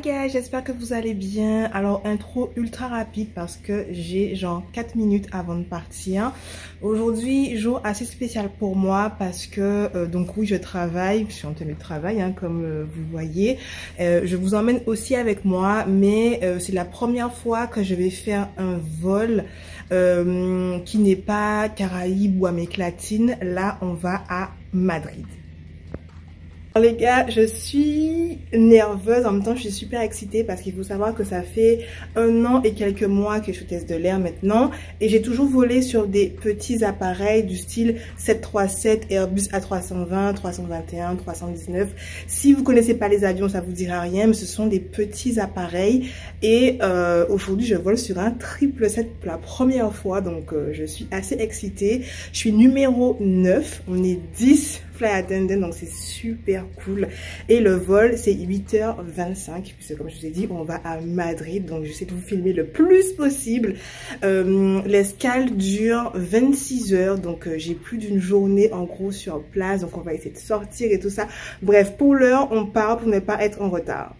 Guys, j'espère que vous allez bien. Alors intro ultra rapide parce que j'ai genre 4 minutes avant de partir. Aujourd'hui, jour assez spécial pour moi parce que donc oui, je travaille, je suis en télétravail comme vous voyez. Je vous emmène aussi avec moi, mais c'est la première fois que je vais faire un vol qui n'est pas Caraïbes ou Amérique latine. Là, on va à Madrid. Alors les gars, je suis nerveuse, en même temps je suis super excitée parce qu'il faut savoir que ça fait 1 an et quelques mois que je suis hôtesse de l'air maintenant et j'ai toujours volé sur des petits appareils du style 737, Airbus A320, 321, 319. Si vous connaissez pas les avions, ça vous dira rien, mais ce sont des petits appareils et aujourd'hui je vole sur un 777 pour la première fois, donc je suis assez excitée. Je suis numéro 9, on est 10 flight attendant, donc c'est super cool. Et le vol c'est 8h25 puisque comme je vous ai dit on va à Madrid, donc j'essaie de vous filmer le plus possible. L'escale dure 26 heures, donc j'ai plus d'une journée en gros sur place, donc on va essayer de sortir et tout ça. Bref, pour l'heure on part pour ne pas être en retard.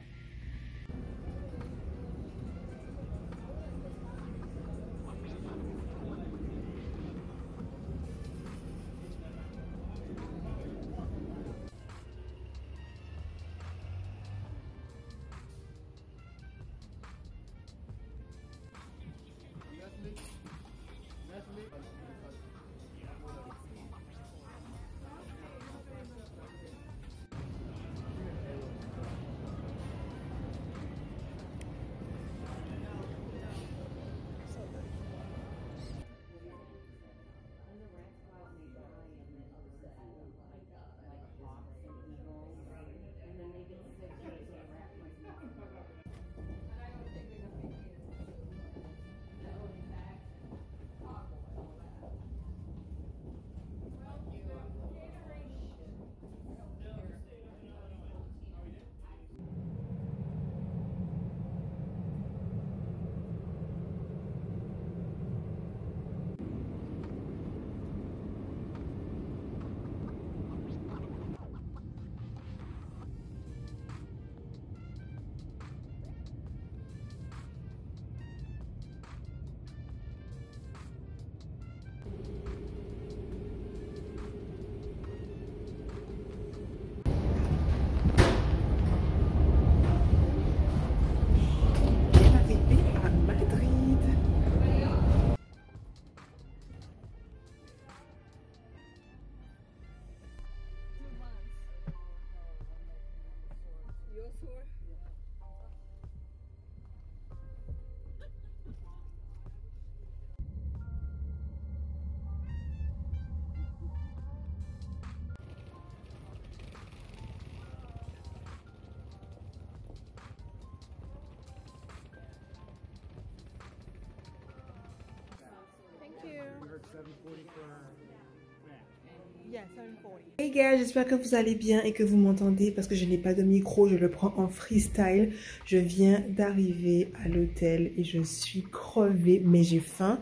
Hey gars, j'espère que vous allez bien et que vous m'entendez parce que je n'ai pas de micro, je le prends en freestyle. Je viens d'arriver à l'hôtel et je suis crevée, mais j'ai faim.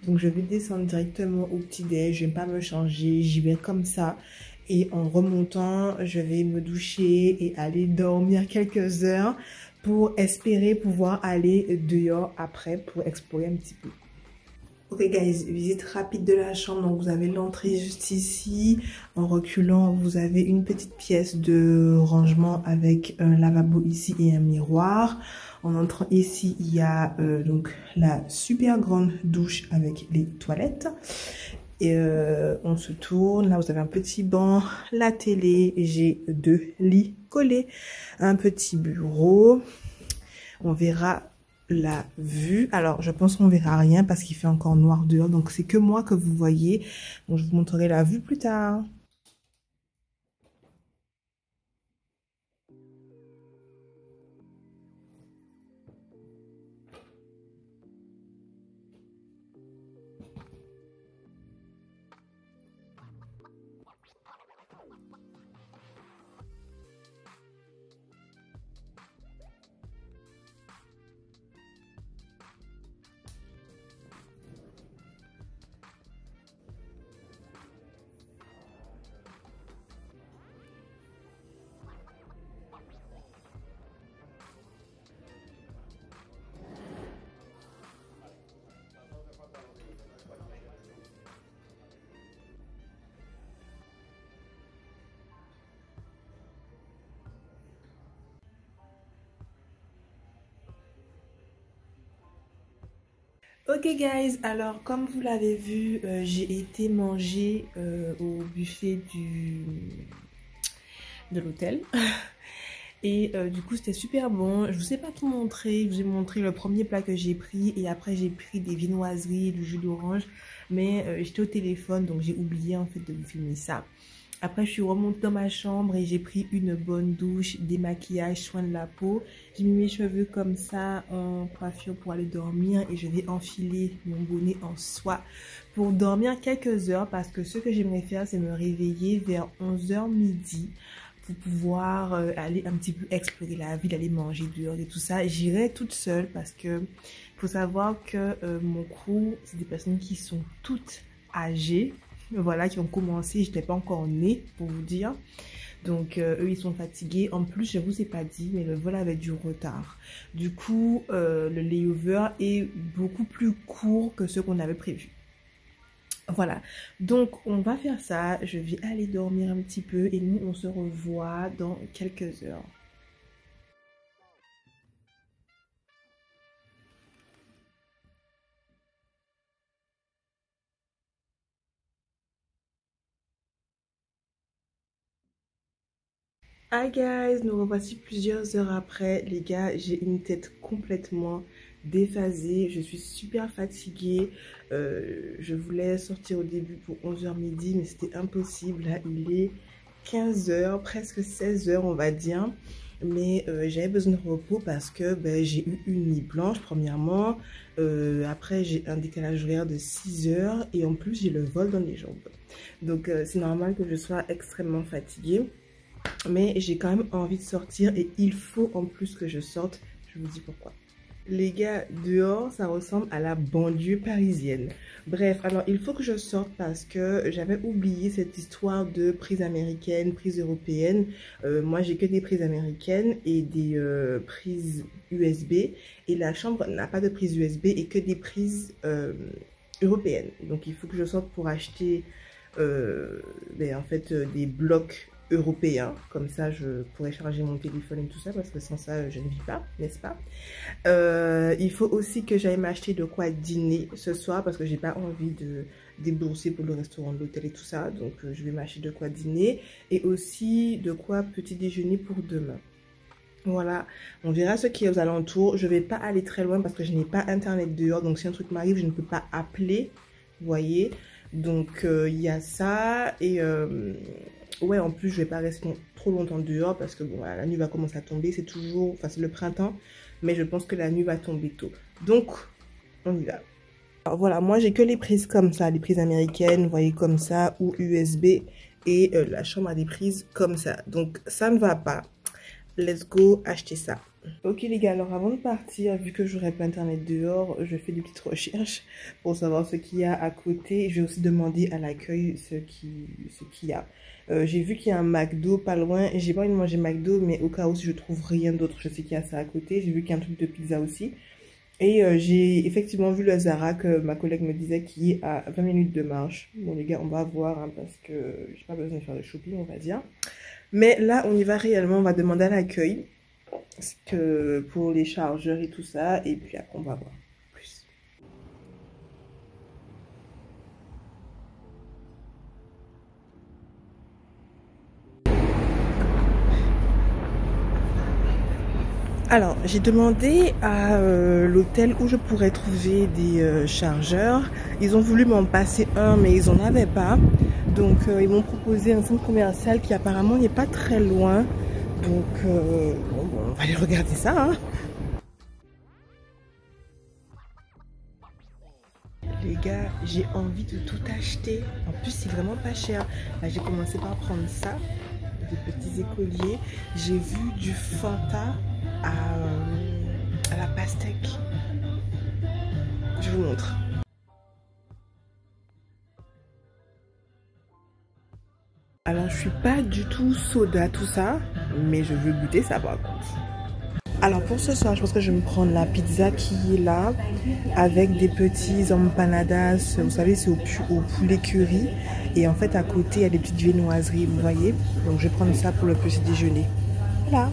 Donc je vais descendre directement au petit-déj, je vais pas me changer, j'y vais comme ça. Et en remontant, je vais me doucher et aller dormir quelques heures pour espérer pouvoir aller dehors après pour explorer un petit peu. Ok guys, visite rapide de la chambre, donc vous avez l'entrée juste ici. En reculant, vous avez une petite pièce de rangement avec un lavabo ici et un miroir. En entrant ici, il y a donc la super grande douche avec les toilettes. Et on se tourne, là vous avez un petit banc, la télé, j'ai 2 lits collés, un petit bureau. On verra la vue. Alors je pense qu'on verra rien parce qu'il fait encore noir dehors, donc c'est que moi que vous voyez. Donc je vous montrerai la vue plus tard. Ok guys, alors comme vous l'avez vu, j'ai été manger au buffet de l'hôtel. Et du coup c'était super bon. Je vous ai pas tout montré, je vous ai montré le premier plat que j'ai pris et après j'ai pris des viennoiseries, du jus d'orange. Mais j'étais au téléphone donc j'ai oublié en fait de vous filmer ça. Après, je suis remontée dans ma chambre et j'ai pris une bonne douche, démaquillage, soin de la peau. J'ai mis mes cheveux comme ça en coiffure pour aller dormir et je vais enfiler mon bonnet en soie pour dormir quelques heures parce que ce que j'aimerais faire, c'est me réveiller vers 11h midi pour pouvoir aller un petit peu explorer la ville, aller manger dehors et tout ça. J'irai toute seule parce que faut savoir que mon crew, c'est des personnes qui sont toutes âgées. Voilà, qui ont commencé, je n'étais pas encore née pour vous dire. Donc eux ils sont fatigués. En plus je vous ai pas dit mais le vol avait du retard. Du coup le layover est beaucoup plus court que ce qu'on avait prévu. Voilà, donc on va faire ça. Je vais aller dormir un petit peu et nous on se revoit dans quelques heures. Hi guys, nous revoici plusieurs heures après. Les gars, j'ai une tête complètement déphasée. Je suis super fatiguée. Je voulais sortir au début pour 11h midi, mais c'était impossible. Là, il est 15h, presque 16h on va dire. Mais j'avais besoin de repos parce que ben, j'ai eu une nuit blanche premièrement. Après, j'ai un décalage horaire de 6 heures et en plus, j'ai le vol dans les jambes. Donc, c'est normal que je sois extrêmement fatiguée. Mais j'ai quand même envie de sortir et il faut en plus que je sorte. Je vous dis pourquoi. Les gars, dehors, ça ressemble à la banlieue parisienne. Bref, alors il faut que je sorte parce que j'avais oublié cette histoire de prise américaine, prise européenne. Moi, j'ai que des prises américaines et des prises USB. Et la chambre n'a pas de prise USB et que des prises européennes. Donc, il faut que je sorte pour acheter en fait, des blocs européen, comme ça je pourrais charger mon téléphone et tout ça parce que sans ça je ne vis pas, n'est-ce pas? Il faut aussi que j'aille m'acheter de quoi dîner ce soir parce que j'ai pas envie de débourser pour le restaurant de l'hôtel et tout ça, donc je vais m'acheter de quoi dîner et aussi de quoi petit déjeuner pour demain. Voilà, on verra ce qui est aux alentours. Je vais pas aller très loin parce que je n'ai pas internet dehors, donc si un truc m'arrive je ne peux pas appeler, vous voyez. Donc il y a ça et ouais, en plus je vais pas rester trop longtemps dehors parce que bon, voilà, la nuit va commencer à tomber, c'est toujours, enfin c'est le printemps, mais je pense que la nuit va tomber tôt. Donc on y va. Alors voilà, moi j'ai que les prises comme ça, les prises américaines, vous voyez comme ça, ou USB, et la chambre a des prises comme ça. Donc ça ne va pas. Let's go acheter ça. Ok les gars, alors avant de partir, vu que j'aurai pas internet dehors, je fais des petites recherches pour savoir ce qu'il y a à côté. Je vais aussi demander à l'accueil ce qu'il y a. J'ai vu qu'il y a un McDo pas loin. J'ai pas envie de manger McDo, mais au cas où si je trouve rien d'autre, je sais qu'il y a ça à côté. J'ai vu qu'il y a un truc de pizza aussi. Et j'ai effectivement vu le Zara que ma collègue me disait qui est à 20 minutes de marche. Bon les gars, on va voir hein, parce que j'ai pas besoin de faire de shopping, on va dire. Mais là, on y va réellement, on va demander à l'accueil que pour les chargeurs et tout ça, et puis après on va voir plus. Alors, j'ai demandé à l'hôtel où je pourrais trouver des chargeurs. Ils ont voulu m'en passer un, mais ils n'en avaient pas. Donc, ils m'ont proposé un centre commercial qui apparemment n'est pas très loin. Donc, bon, on va aller regarder ça. Hein. Les gars, j'ai envie de tout acheter. En plus, c'est vraiment pas cher. Là, j'ai commencé par prendre ça, des petits écoliers. J'ai vu du Fanta à la pastèque. Je vous montre. Alors, je suis pas du tout soda, tout ça, mais je veux goûter ça par contre. Alors pour ce soir, je pense que je vais me prendre la pizza qui est là, avec des petits empanadas, vous savez c'est au poulet curry. Et en fait à côté il y a des petites viennoiseries, vous voyez. Donc je vais prendre ça pour le petit déjeuner. Voilà.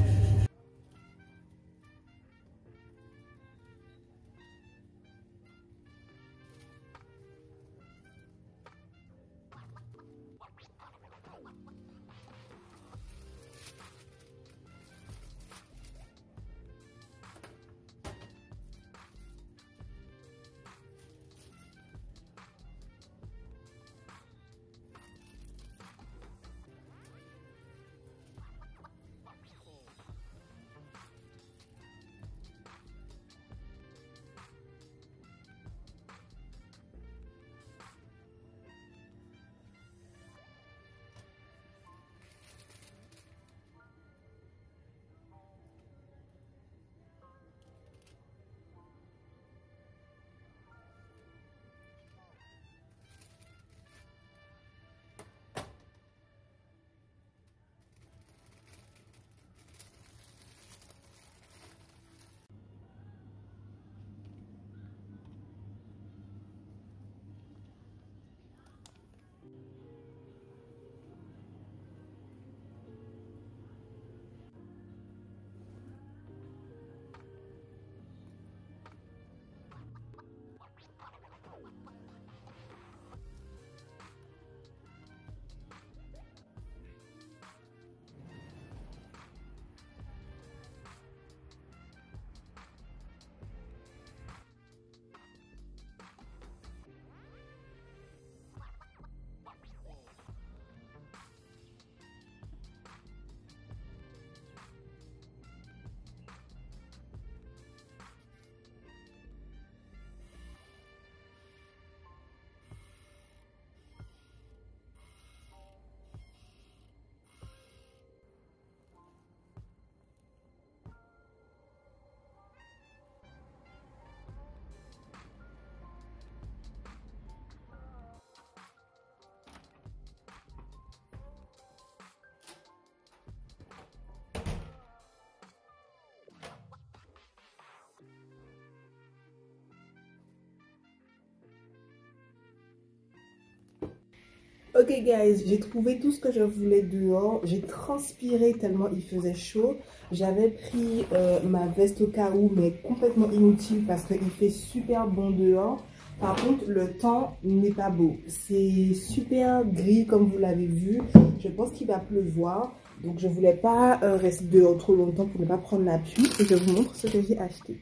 Ok guys, j'ai trouvé tout ce que je voulais dehors. J'ai transpiré tellement il faisait chaud. J'avais pris ma veste au cas où, mais complètement inutile parce qu'il fait super bon dehors. Par contre, le temps n'est pas beau. C'est super gris comme vous l'avez vu. Je pense qu'il va pleuvoir. Donc je voulais pas rester dehors trop longtemps pour ne pas prendre la pluie. Et je vous montre ce que j'ai acheté.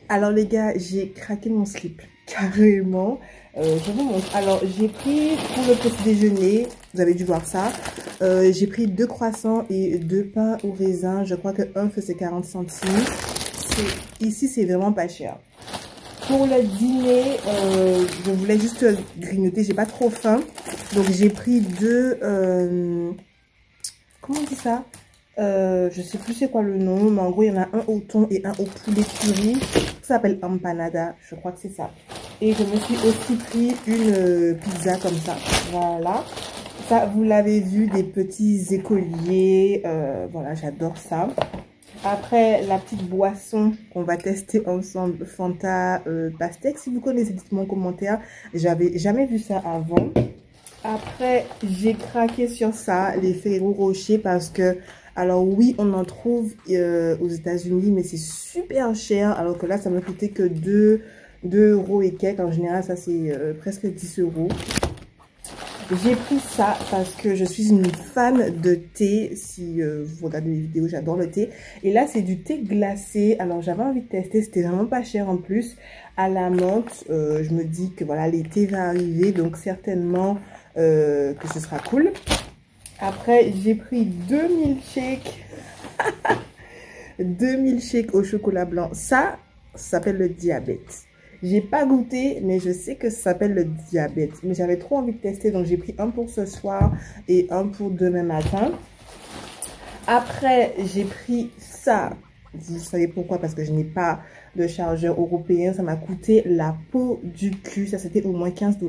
Alors les gars, j'ai craqué mon slip, carrément. Je vous montre. Alors j'ai pris pour le petit déjeuner, vous avez dû voir ça. J'ai pris 2 croissants et 2 pains au raisin. Je crois que un faisait 40 centimes. Ici, c'est vraiment pas cher. Pour le dîner, je voulais juste grignoter. J'ai pas trop faim. Donc j'ai pris comment on dit ça? Je sais plus c'est quoi le nom, mais en gros il y en a un au thon et un au poulet curry. Ça s'appelle empanada, je crois que c'est ça. Et je me suis aussi pris une pizza comme ça. Voilà. Ça, vous l'avez vu, des petits écoliers. Voilà, j'adore ça. Après, la petite boisson qu'on va tester ensemble, Fanta Pastèque. Si vous connaissez, dites-moi en commentaire. J'avais jamais vu ça avant. Après, j'ai craqué sur ça, les Ferrero Rocher, parce que, alors oui, on en trouve aux États-Unis, mais c'est super cher. Alors que là, ça m'a coûté que 2 euros et quelques. En général, ça, c'est presque 10 euros. J'ai pris ça parce que je suis une fan de thé. Si vous regardez mes vidéos, j'adore le thé. Et là, c'est du thé glacé. Alors, j'avais envie de tester. C'était vraiment pas cher en plus. À la menthe, je me dis que voilà, l'été va arriver. Donc, certainement que ce sera cool. Après, j'ai pris 2 milkshakes. 2 milkshakes au chocolat blanc. Ça s'appelle le diabète. J'ai pas goûté, mais je sais que ça s'appelle le diabète. Mais j'avais trop envie de tester, donc j'ai pris un pour ce soir et un pour demain matin. Après, j'ai pris ça. Vous savez pourquoi? Parce que je n'ai pas de chargeur européen. Ça m'a coûté la peau du cul. Ça, c'était au moins 15 $.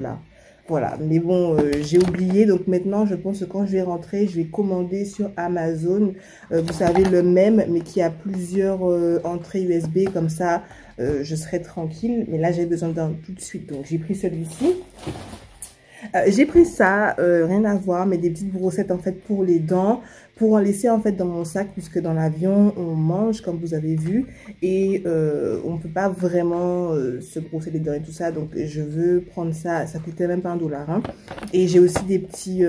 Voilà, mais bon, j'ai oublié. Donc maintenant, je pense que quand je vais rentrer, je vais commander sur Amazon. Vous savez, le même, mais qui a plusieurs entrées USB. Comme ça, je serai tranquille. Mais là, j'ai besoin d'un tout de suite. Donc, j'ai pris celui-ci. J'ai pris ça, rien à voir, mais des petites brossettes en fait pour les dents, pour en laisser en fait dans mon sac, puisque dans l'avion on mange comme vous avez vu et on peut pas vraiment se brosser les dents et tout ça, donc je veux prendre ça, ça coûtait même pas $1 hein. Et j'ai aussi des petits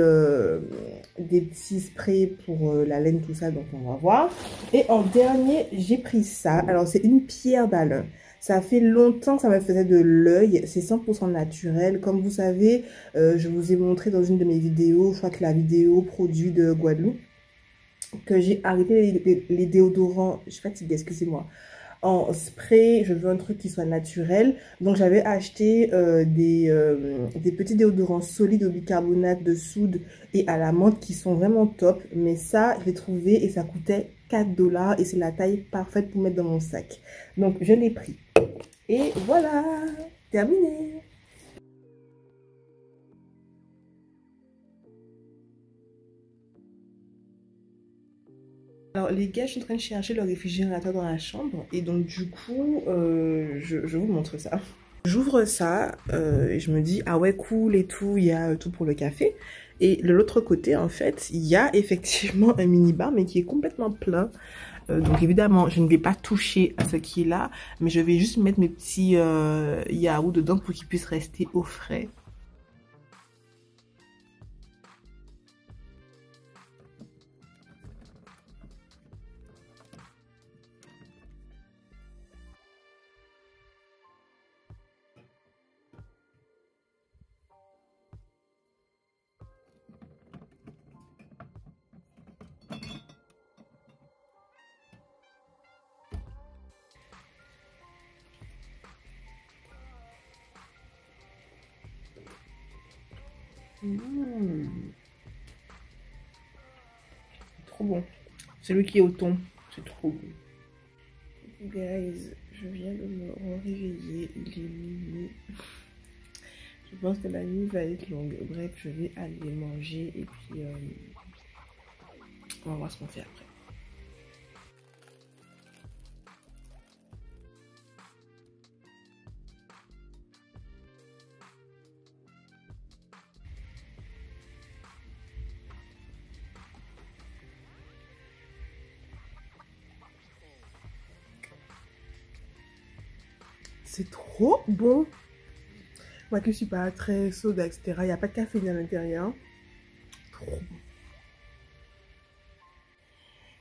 sprays pour la laine, tout ça, donc on va voir. Et en dernier j'ai pris ça, alors c'est une pierre d'Alain. Ça fait longtemps que ça me faisait de l'œil, c'est 100% naturel. Comme vous savez, je vous ai montré dans une de mes vidéos, je crois que la vidéo produit de Guadeloupe, que j'ai arrêté les déodorants, je suis fatiguée, excusez-moi, en spray. Je veux un truc qui soit naturel. Donc j'avais acheté des petits déodorants solides au bicarbonate de soude et à la menthe qui sont vraiment top. Mais ça, je l'ai trouvé et ça coûtait 4 $ et c'est la taille parfaite pour mettre dans mon sac. Donc je l'ai pris. Et voilà, terminé. Alors les gars, je suis en train de chercher le réfrigérateur dans la chambre et donc du coup, je vous montre ça. J'ouvre ça et je me dis, ah ouais, cool et tout, il y a tout pour le café. Et de l'autre côté, en fait, il y a effectivement un mini-bar, mais qui est complètement plein. Donc évidemment, je ne vais pas toucher à ce qui est là, mais je vais juste mettre mes petits yaourts dedans pour qu'ils puissent rester au frais. Trop bon. Celui qui est au thon, c'est trop bon. Guys, je viens de me réveiller, il est minuit. Je pense que la nuit va être longue. Bref, je vais aller manger et puis on va voir ce qu'on fait après. c'est trop bon. Moi qui suis pas très soda, etc. Il n'y a pas de caféine à l'intérieur. Trop bon.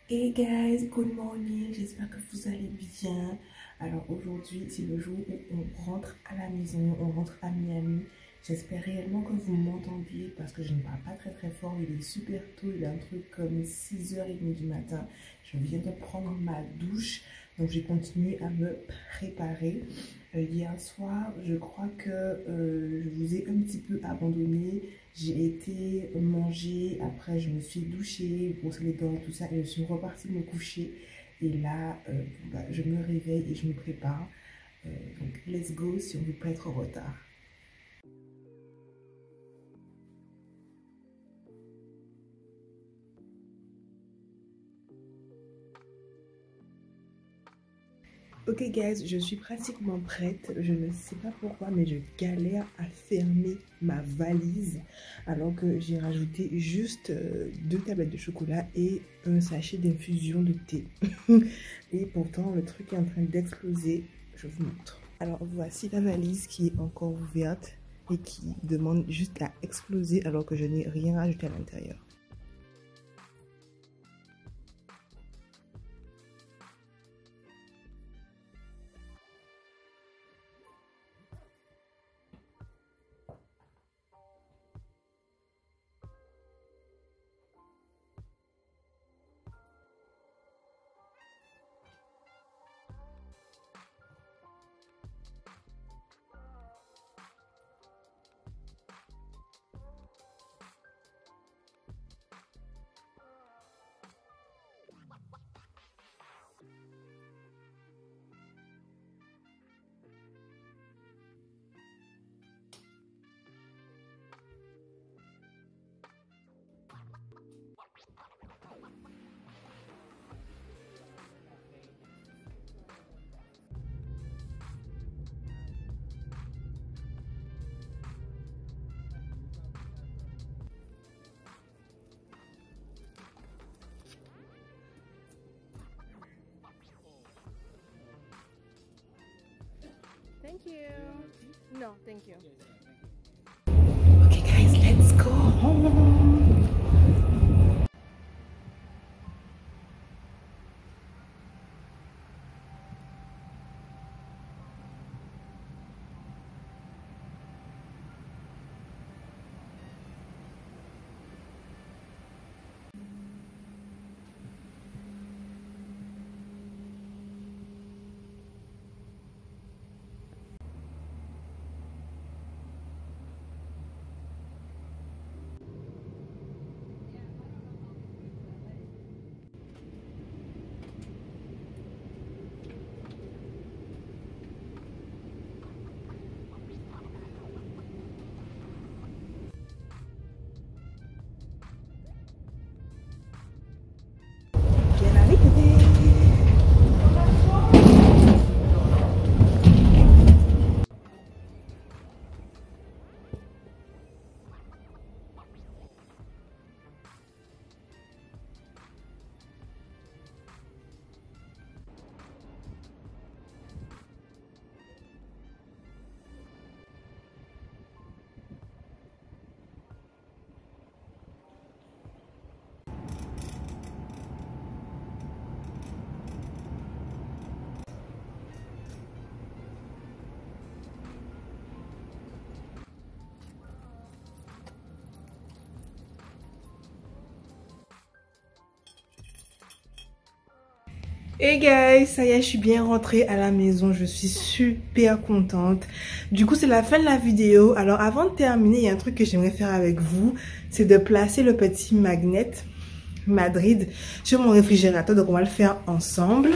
Hey guys, good morning. J'espère que vous allez bien. Alors aujourd'hui, c'est le jour où on rentre à la maison, on rentre à Miami. J'espère réellement que vous m'entendiez parce que je ne parle pas très fort. Il est super tôt, il est un truc comme 6h30 du matin. Je viens de prendre ma douche, donc j'ai continué à me préparer. Hier soir, je crois que je vous ai un petit peu abandonné. J'ai été manger, après je me suis douchée, brossé les dents et tout ça, et je suis repartie me coucher. Et là, je me réveille et je me prépare. Donc, let's go si on ne veut pas être en retard. Ok guys, je suis pratiquement prête. Je ne sais pas pourquoi, mais je galère à fermer ma valise. Alors que j'ai rajouté juste 2 tablettes de chocolat et un sachet d'infusion de thé. Et pourtant, le truc est en train d'exploser. Je vous montre. Alors voici la valise qui est encore ouverte et qui demande juste à exploser alors que je n'ai rien rajouté à l'intérieur. Thank you. No, thank you. Okay guys, let's go home. Hey guys, ça y est, je suis bien rentrée à la maison, je suis super contente. Du coup, c'est la fin de la vidéo. Alors avant de terminer, il y a un truc que j'aimerais faire avec vous, c'est de placer le petit magnet Madrid sur mon réfrigérateur. Donc on va le faire ensemble.